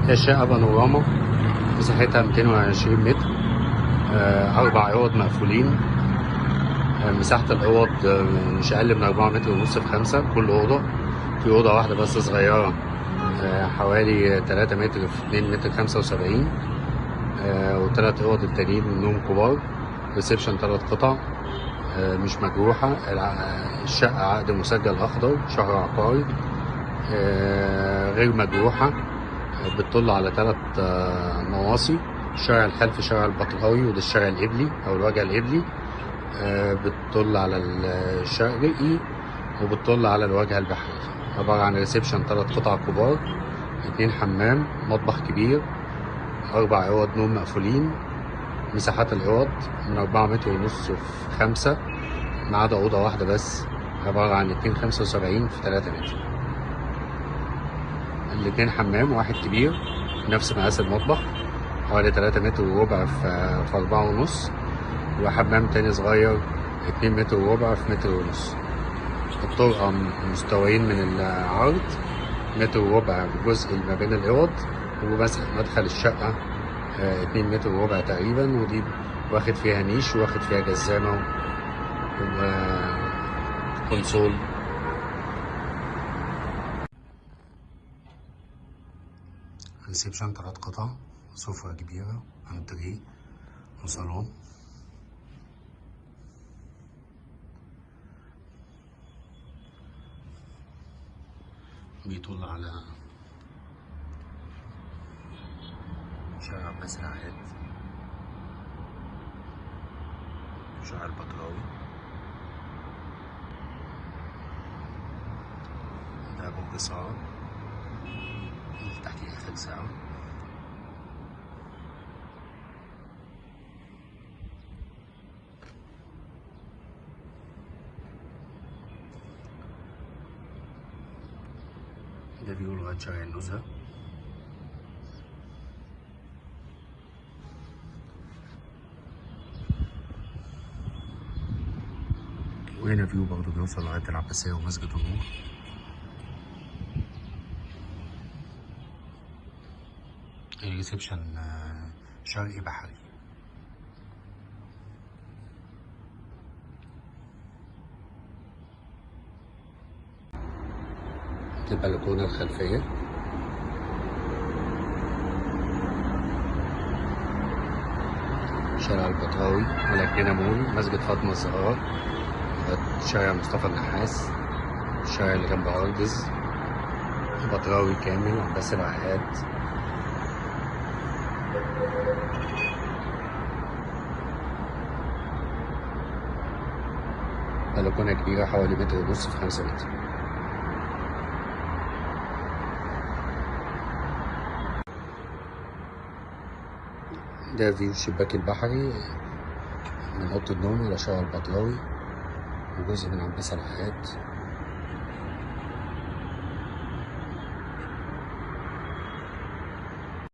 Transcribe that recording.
هي شقة بانوراما، مساحتها 220 متر، 4 أوض مقفولين. مساحة الأوض مش أقل من 4 متر ونص في 5 كل أوضة. في أوضة واحدة بس صغيرة، حوالي 3 متر في 2 متر 75، و3 أوض التانيين منهم كبار. ريسبشن 3 قطع، مش مجروحة. الشقة عقد مسجل أخضر شهر عقاري، غير مجروحة. بتطل على 3 نواصي، الشارع الخلفي شارع البطراوي وده الشارع القبلي أو الوجه القبلي. بتطل على الشرقي وبتطل على الواجهة البحرية. عبارة عن ريسبشن 3 قطع كبار، 2 حمام، مطبخ كبير، 4 أوض نوم مقفولين. مساحات الأوض من 4 متر ونص في 5 ما عدا أوضة واحدة بس، عبارة عن 275 في 3 متر. الاتنين حمام، واحد كبير نفس مقاس المطبخ حوالي 3 متر وربع في 4 ونص، وحمام تاني صغير 2 متر وربع في متر ونص. الطرقة مستويين من العرض، متر وربع جزء ما بين الأوض، ومدخل الشقة 2 متر وربع تقريبا، ودي واخد فيها نيش واخد فيها جزامة وكونسول. ريسبشن 3 قطع، سفرة كبيرة، انتريه وصالون. بيطل على شارع عباس العقاد، شارع البطراوي. ده برج سارة اللي تحت آخر ساعة. ده فيو لغاية شارع النزهة. وهنا فيو برضه بيوصل لغاية العباسية ومسجد النور. الريسبشن شرقي بحري. البلكونة الخلفية، شارع البطراوي على جنينة مول، مسجد فاطمة الزهراء، شارع مصطفى النحاس، الشارع اللي جنب أرجز، البطراوي كامل، عباس العقاد. بلكونة كبيرة حوالي متر ونص في 5 متر. ده فيو الشباك البحري من أوضة النوم على شارع البطراوي وجزء من عباس العقاد.